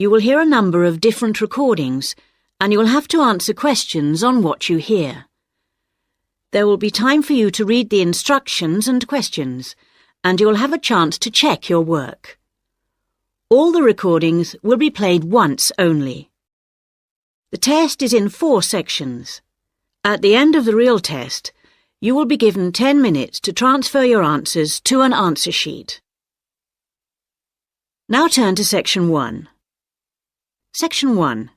You will hear a number of different recordings, and you will have to answer questions on what you hear. There will be time for you to read the instructions and questions, and you will have a chance to check your work. All the recordings will be played once only. The test is in 4 sections. At the end of the real test, you will be given 10 minutes to transfer your answers to an answer sheet. Now turn to Section 1. Section 1.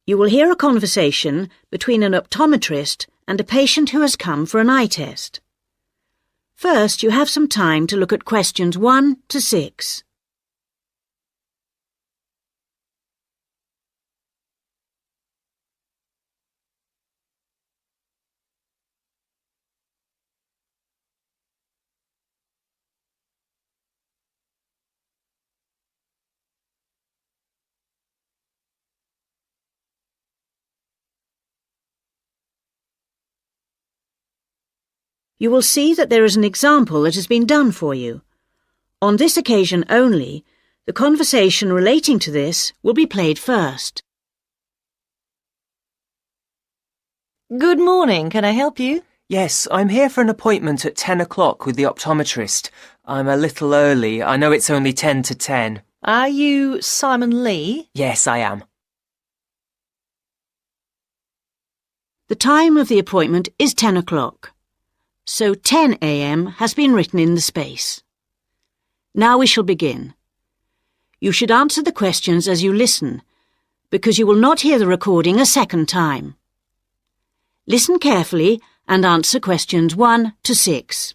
You will hear a conversation between an optometrist and a patient who has come for an eye test. First, you have some time to look at questions 1 to 6. You will see that there is an example that has been done for you. On this occasion only, the conversation relating to this will be played first. Good morning. Can I help you? Yes, I'm here for an appointment at 10 o'clock with the optometrist. I'm a little early. I know it's only 10 to 10. Are you Simon Lee? Yes, I am. The time of the appointment is 10 o'clock. So 10 a.m. has been written in the space. Now we shall begin. You should answer the questions as you listen, because you will not hear the recording a second time. Listen carefully and answer questions 1 to 6.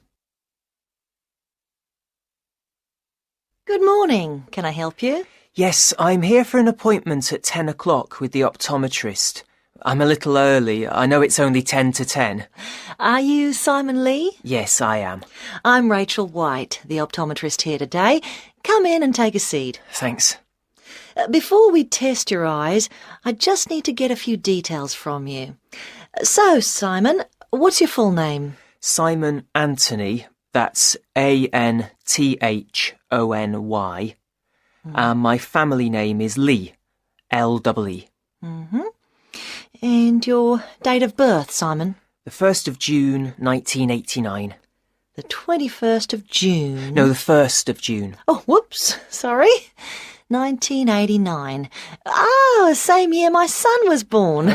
Good morning. Can I help you? Yes, I'm here for an appointment at 10 o'clock with the optometrist. I'm a little early. I know it's only 10 to 10. Are you Simon Lee? Yes, I am. I'm Rachel White, the optometrist here today. Come in and take a seat. Thanks. Before we test your eyes, I just need to get a few details from you. So, Simon, what's your full name? Simon Anthony. That's Anthony. And my family name is Lee. L-E-E. Mm-hmm. And your date of birth, Simon? The 1st of June, 1989. The 21st of June? No, the 1st of June. Oh, whoops, sorry. 1989. Ah, same year my son was born.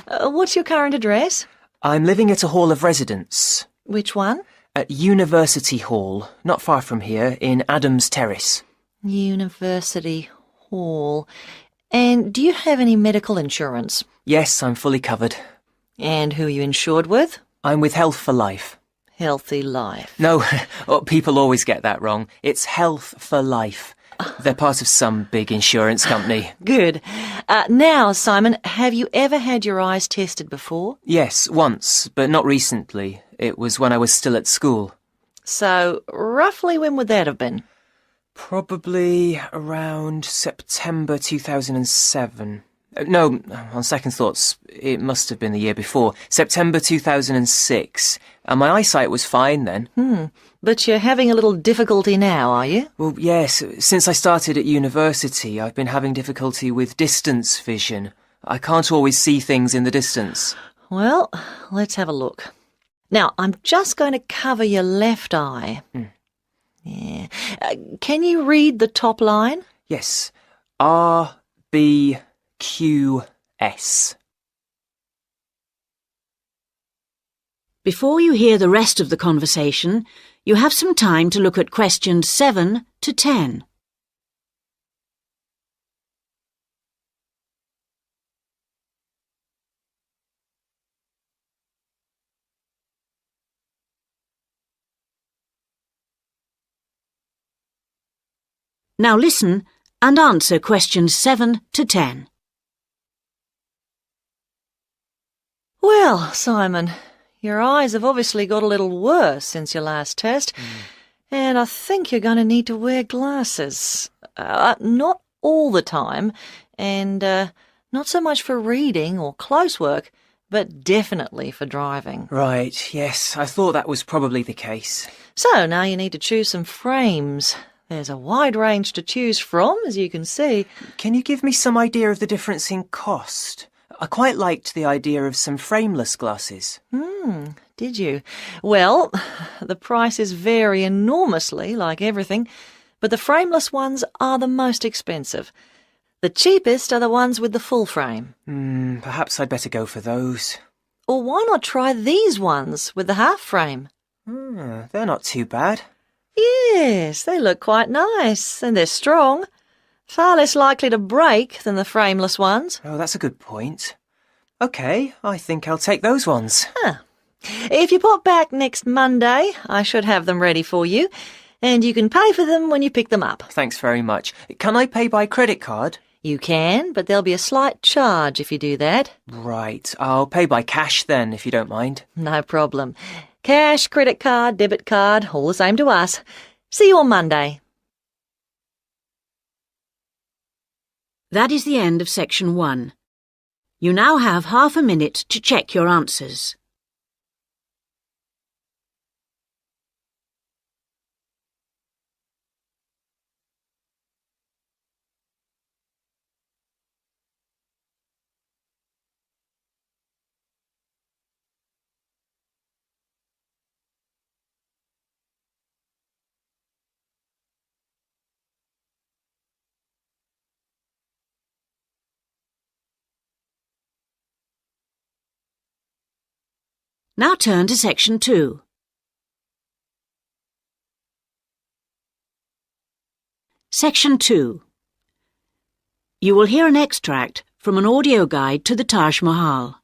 What's your current address? I'm living at a hall of residence. Which one? At University Hall, not far from here, in Adams Terrace. University Hall. And do you have any medical insurance? Yes, I'm fully covered. And who are you insured with? I'm with Health for Life. Healthy Life. No, people always get that wrong. It's Health for Life. They're part of some big insurance company. Good. Now, Simon, have you ever had your eyes tested before? Yes, once, but not recently. It was when I was still at school. So, roughly when would that have been? Probably around September 2007. No, on second thoughts, it must have been the year before. September 2006. And my eyesight was fine then. But you're having a little difficulty now, are you? Well, yes. Since I started at university, I've been having difficulty with distance vision. I can't always see things in the distance. Well, let's have a look. Now, I'm just going to cover your left eye. Yeah. Can you read the top line? Yes. RBQS. Before you hear the rest of the conversation, you have some time to look at questions 7 to 10. Now listen and answer questions 7 to 10. Well, Simon, your eyes have obviously got a little worse since your last test, and I think you're going to need to wear glasses. Not all the time, and not so much for reading or close work, but definitely for driving. Right, yes, I thought that was probably the case. So now you need to choose some frames. There's a wide range to choose from, as you can see. Can you give me some idea of the difference in cost? I quite liked the idea of some frameless glasses. Did you? Well, the prices vary enormously, like everything, but the frameless ones are the most expensive. The cheapest are the ones with the full frame. Perhaps I'd better go for those. Or why not try these ones with the half frame? They're not too bad. Yes, they look quite nice, and they're strong. Far less likely to break than the frameless ones. Oh, that's a good point. OK, I think I'll take those ones. If you pop back next Monday, I should have them ready for you, and you can pay for them when you pick them up. Thanks very much. Can I pay by credit card? You can, but there'll be a slight charge if you do that. Right, I'll pay by cash then, if you don't mind. No problem. Cash, credit card, debit card, all the same to us. See you on Monday. That is the end of section 1. You now have half a minute to check your answers. Now turn to section 2. Section 2. You will hear an extract from an audio guide to the Taj Mahal.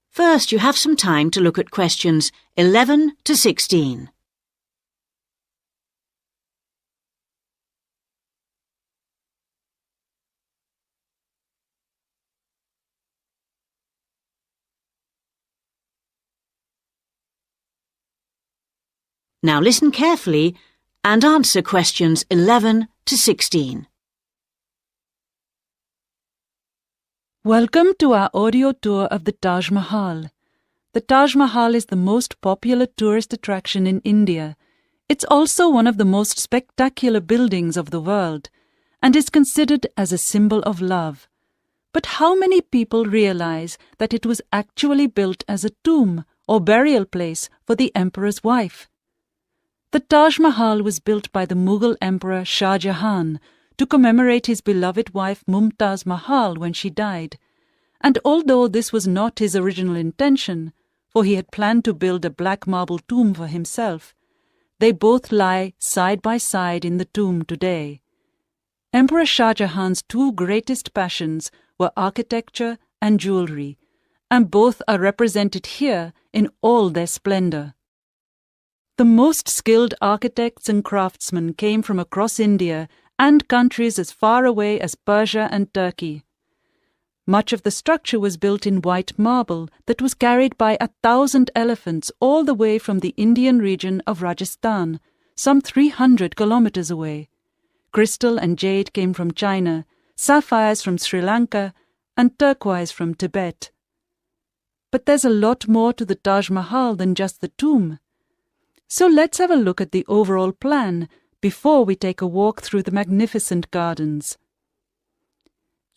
First, you have some time to look at questions 11 to 16. Now listen carefully and answer questions 11 to 16. Welcome to our audio tour of the Taj Mahal. The Taj Mahal is the most popular tourist attraction in India. It's also one of the most spectacular buildings of the world and is considered as a symbol of love. But how many people realize that it was actually built as a tomb or burial place for the emperor's wife? The Taj Mahal was built by the Mughal Emperor Shah Jahan to commemorate his beloved wife Mumtaz Mahal when she died. And although this was not his original intention, for he had planned to build a black marble tomb for himself, they both lie side by side in the tomb today. Emperor Shah Jahan's two greatest passions were architecture and jewelry, and both are represented here in all their splendor. The most skilled architects and craftsmen came from across India and countries as far away as Persia and Turkey. Much of the structure was built in white marble that was carried by 1,000 elephants all the way from the Indian region of Rajasthan, some 300 kilometers away. Crystal and jade came from China, sapphires from Sri Lanka, and turquoise from Tibet. But there's a lot more to the Taj Mahal than just the tomb. So let's have a look at the overall plan before we take a walk through the magnificent gardens.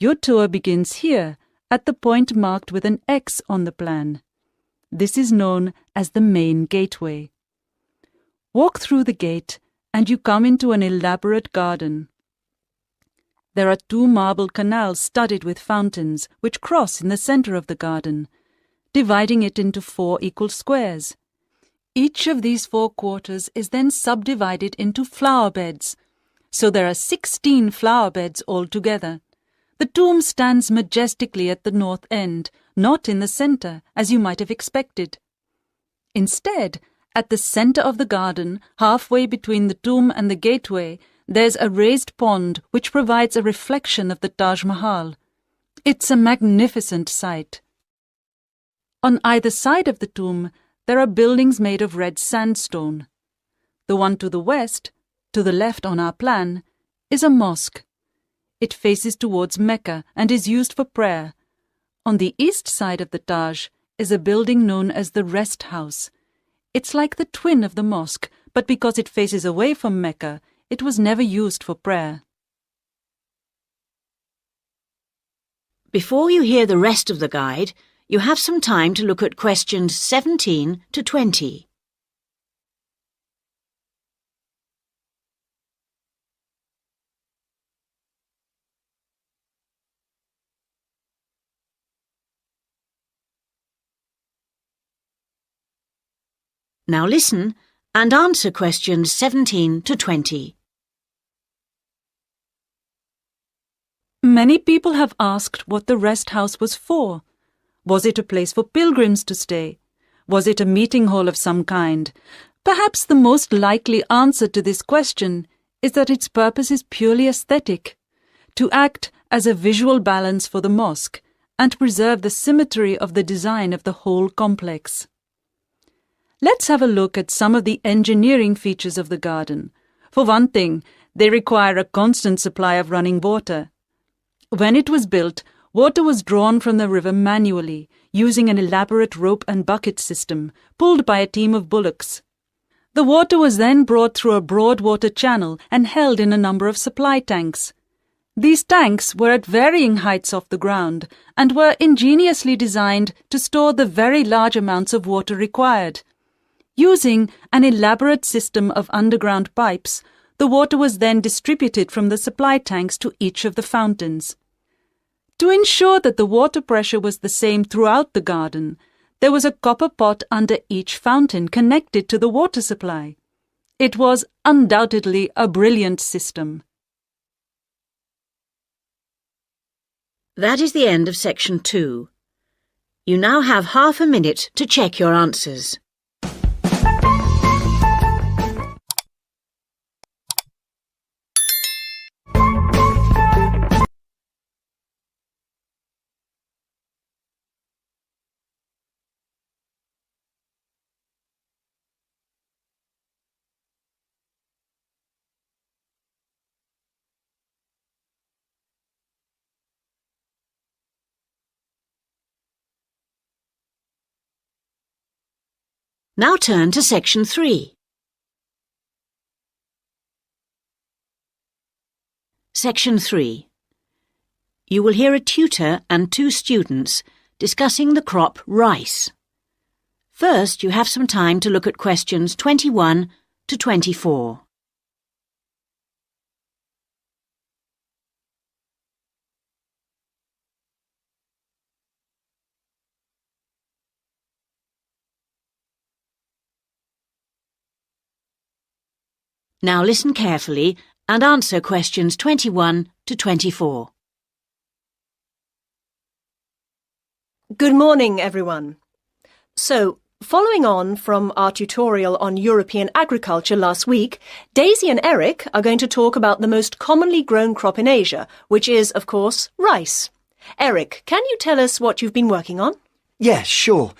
Your tour begins here, at the point marked with an X on the plan. This is known as the main gateway. Walk through the gate and you come into an elaborate garden. There are 2 marble canals studded with fountains which cross in the center of the garden, dividing it into 4 equal squares. Each of these 4 quarters is then subdivided into flower beds, so there are 16 flower beds altogether. The tomb stands majestically at the north end, not in the center, as you might have expected. Instead, at the center of the garden, halfway between the tomb and the gateway, there's a raised pond which provides a reflection of the Taj Mahal. It's a magnificent sight. On either side of the tomb, there are buildings made of red sandstone. The one to the west, to the left on our plan, is a mosque. It faces towards Mecca and is used for prayer. On the east side of the Taj is a building known as the Rest House. It's like the twin of the mosque, but because it faces away from Mecca, It was never used for prayer. Before you hear the rest of the guide, you have some time to look at questions 17 to 20. Now listen and answer questions 17 to 20. Many people have asked what the rest house was for. Was it a place for pilgrims to stay? Was it a meeting hall of some kind? Perhaps the most likely answer to this question is that its purpose is purely aesthetic, to act as a visual balance for the mosque and preserve the symmetry of the design of the whole complex. Let's have a look at some of the engineering features of the garden. For one thing, they require a constant supply of running water. When it was built, water was drawn from the river manually, using an elaborate rope and bucket system, pulled by a team of bullocks. The water was then brought through a broad water channel and held in a number of supply tanks. These tanks were at varying heights off the ground and were ingeniously designed to store the very large amounts of water required. Using an elaborate system of underground pipes, the water was then distributed from the supply tanks to each of the fountains. To ensure that the water pressure was the same throughout the garden, there was a copper pot under each fountain connected to the water supply. It was undoubtedly a brilliant system. That is the end of section 2. You now have half a minute to check your answers. Now turn to section 3. Section 3. You will hear a tutor and 2 students discussing the crop rice. First, you have some time to look at questions 21 to 24. Now listen carefully and answer questions 21 to 24. Good morning, everyone. So, following on from our tutorial on European agriculture last week, Daisy and Eric are going to talk about the most commonly grown crop in Asia, which is, of course, rice. Eric, can you tell us what you've been working on? Yes, sure.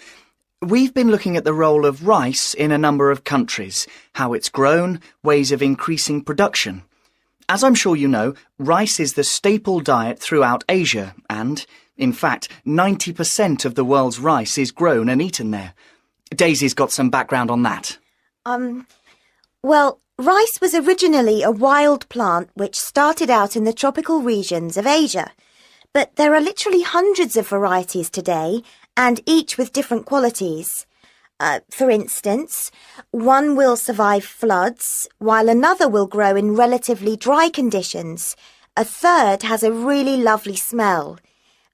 We've been looking at the role of rice in a number of countries, how it's grown, ways of increasing production. As I'm sure you know, rice is the staple diet throughout Asia and, in fact, 90% of the world's rice is grown and eaten there. Daisy's got some background on that. Well, rice was originally a wild plant which started out in the tropical regions of Asia. But there are literally hundreds of varieties today, and each with different qualities. For instance, one will survive floods, while another will grow in relatively dry conditions. A third has a really lovely smell.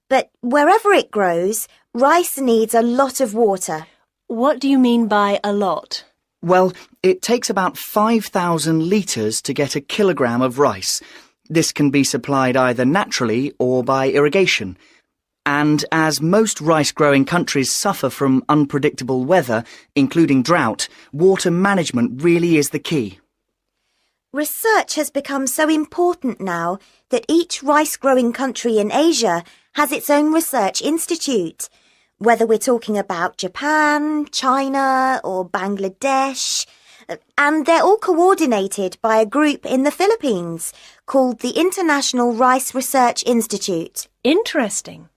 But wherever it grows, rice needs a lot of water. What do you mean by a lot? Well, it takes about 5,000 litres to get a kilogram of rice. This can be supplied either naturally or by irrigation. And as most rice-growing countries suffer from unpredictable weather, including drought, water management really is the key. Research has become so important now that each rice-growing country in Asia has its own research institute. Whether we're talking about Japan, China or Bangladesh, and they're all coordinated by a group in the Philippines called the International Rice Research Institute. Interesting.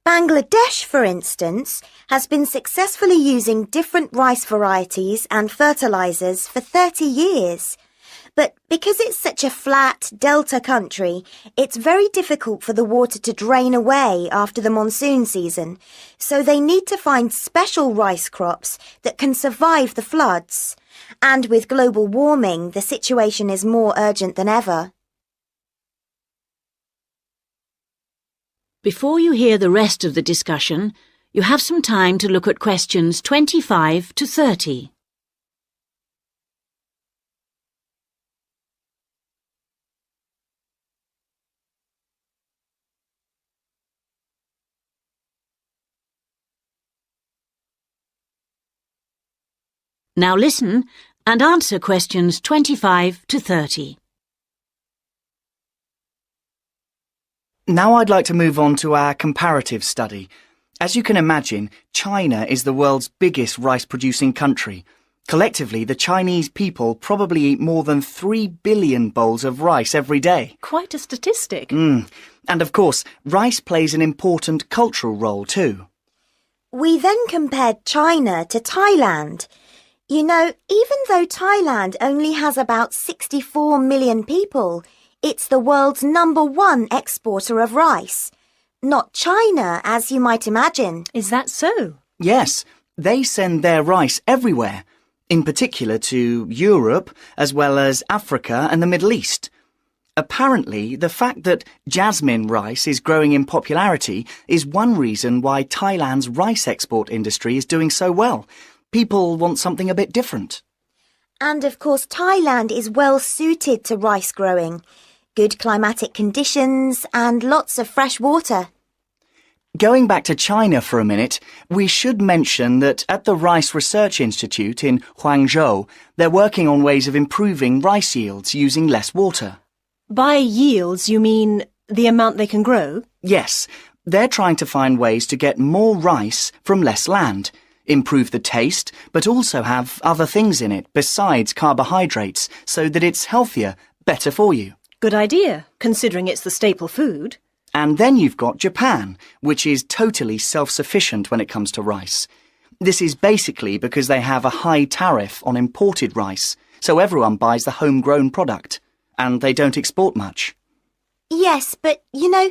Bangladesh, for instance, has been successfully using different rice varieties and fertilizers for 30 years. But because it's such a flat, delta country, it's very difficult for the water to drain away after the monsoon season, so they need to find special rice crops that can survive the floods. And with global warming, the situation is more urgent than ever. Before you hear the rest of the discussion, you have some time to look at questions 25 to 30. Now listen and answer questions 25 to 30. Now I'd like to move on to our comparative study. As you can imagine, China is the world's biggest rice-producing country. Collectively, the Chinese people probably eat more than 3 billion bowls of rice every day. Quite a statistic. And of course, rice plays an important cultural role too. We then compared China to Thailand. You know, even though Thailand only has about 64 million people, it's the world's #1 exporter of rice. Not China, as you might imagine. Is that so? Yes, they send their rice everywhere, in particular to Europe, as well as Africa and the Middle East. Apparently, the fact that jasmine rice is growing in popularity is one reason why Thailand's rice export industry is doing so well. People want something a bit different. And of course, Thailand is well suited to rice growing. Good climatic conditions and lots of fresh water. Going back to China for a minute, we should mention that at the Rice Research Institute in Huangzhou, they're working on ways of improving rice yields using less water. By yields, you mean the amount they can grow? Yes, they're trying to find ways to get more rice from less land, improve the taste, but also have other things in it besides carbohydrates so that it's healthier, better for you. Good idea, considering it's the staple food. And then you've got Japan, which is totally self-sufficient when it comes to rice. This is basically because they have a high tariff on imported rice, so everyone buys the homegrown product, and they don't export much. Yes, but, you know,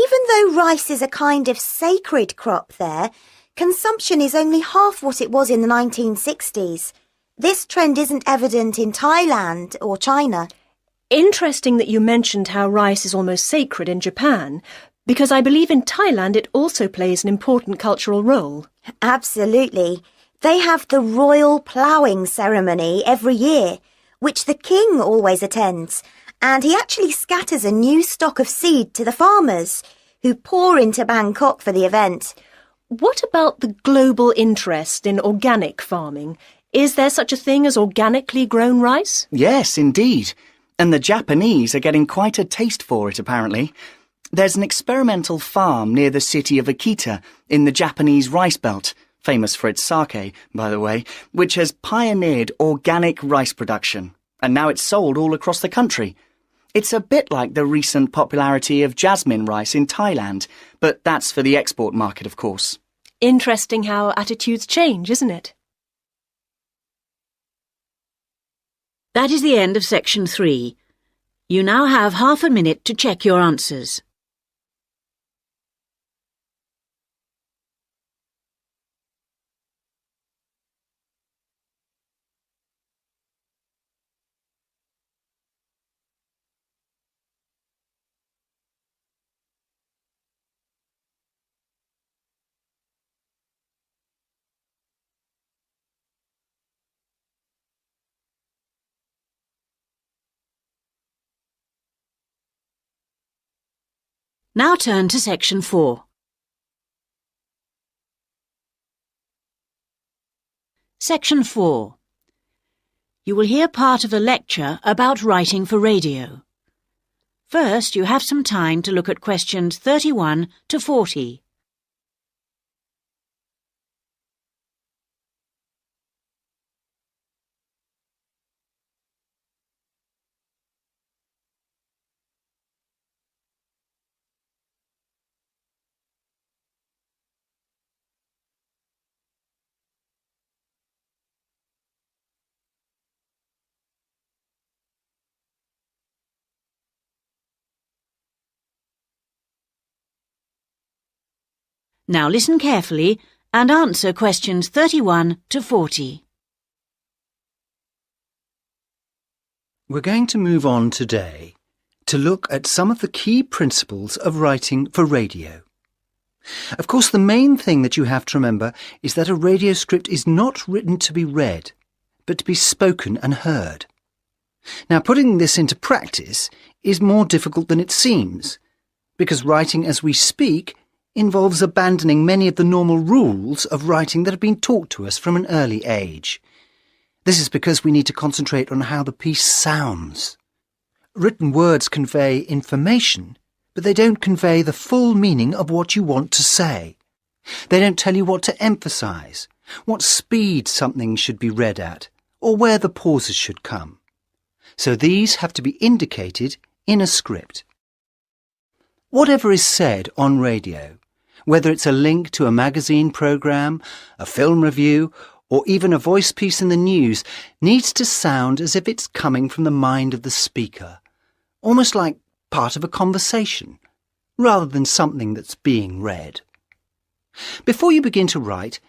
even though rice is a kind of sacred crop there, consumption is only half what it was in the 1960s. This trend isn't evident in Thailand or China. Interesting that you mentioned how rice is almost sacred in Japan, because I believe in Thailand it also plays an important cultural role. Absolutely. They have the royal ploughing ceremony every year, which the king always attends, and he actually scatters a new stock of seed to the farmers, who pour into Bangkok for the event. What about the global interest in organic farming? Is there such a thing as organically grown rice? Yes, indeed. And the Japanese are getting quite a taste for it, apparently. There's an experimental farm near the city of Akita in the Japanese rice belt, famous for its sake, by the way, which has pioneered organic rice production, and now it's sold all across the country. It's a bit like the recent popularity of jasmine rice in Thailand, but that's for the export market, of course. Interesting how attitudes change, isn't it? That is the end of section 3. You now have half a minute to check your answers. Now turn to section 4. Section 4. You will hear part of a lecture about writing for radio. First, you have some time to look at questions 31 to 40. Now listen carefully and answer questions 31 to 40. We're going to move on today to look at some of the key principles of writing for radio. Of course, the main thing that you have to remember is that a radio script is not written to be read, but to be spoken and heard. Now, putting this into practice is more difficult than it seems, because writing as we speak involves abandoning many of the normal rules of writing that have been taught to us from an early age. This is because we need to concentrate on how the piece sounds. Written words convey information, but they don't convey the full meaning of what you want to say. They don't tell you what to emphasize, what speed something should be read at, or where the pauses should come. So these have to be indicated in a script. Whatever is said on radio, whether it's a link to a magazine program, a film review, or even a voice piece in the news, needs to sound as if it's coming from the mind of the speaker, almost like part of a conversation, rather than something that's being read. Before you begin to write,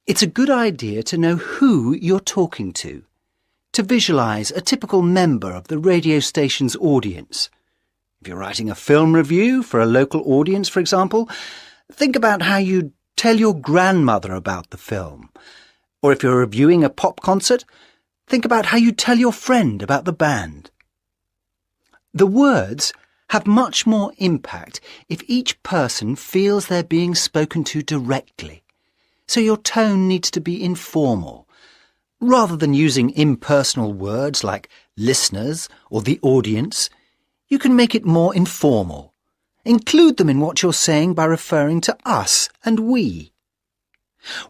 it's a good idea to know who you're talking to visualize a typical member of the radio station's audience. If you're writing a film review for a local audience, for example, think about how you'd tell your grandmother about the film. Or if you're reviewing a pop concert, think about how you'd tell your friend about the band. The words have much more impact if each person feels they're being spoken to directly. So your tone needs to be informal. Rather than using impersonal words like listeners or the audience, you can make it more informal. Include them in what you're saying by referring to us and we.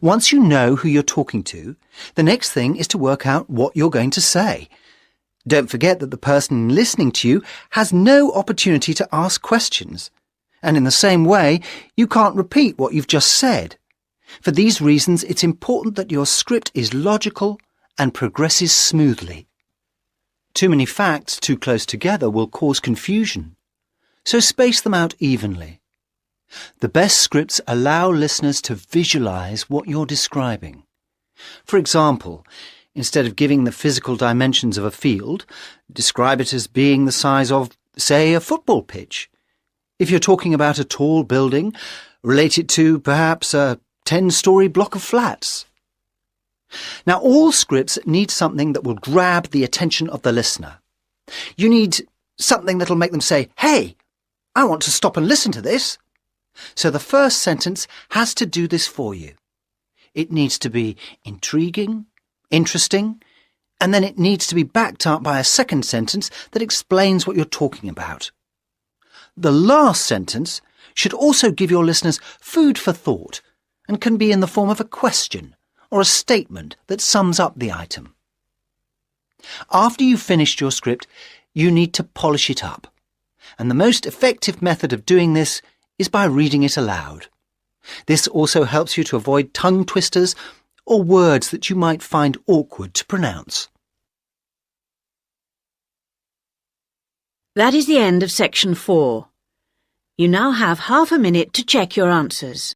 Once you know who you're talking to, the next thing is to work out what you're going to say. Don't forget that the person listening to you has no opportunity to ask questions. And in the same way, you can't repeat what you've just said. For these reasons, it's important that your script is logical and progresses smoothly. Too many facts too close together will cause confusion, so space them out evenly. The best scripts allow listeners to visualize what you're describing. For example, instead of giving the physical dimensions of a field, describe it as being the size of, say, a football pitch. If you're talking about a tall building, relate it to perhaps a 10-story block of flats. Now, all scripts need something that will grab the attention of the listener. You need something that'll make them say, "Hey, I want to stop and listen to this." So the first sentence has to do this for you. It needs to be intriguing, interesting, and then it needs to be backed up by a second sentence that explains what you're talking about. The last sentence should also give your listeners food for thought and can be in the form of a question or a statement that sums up the item. After you've finished your script, you need to polish it up. And the most effective method of doing this is by reading it aloud. This also helps you to avoid tongue twisters or words that you might find awkward to pronounce. That is the end of section 4. You now have half a minute to check your answers.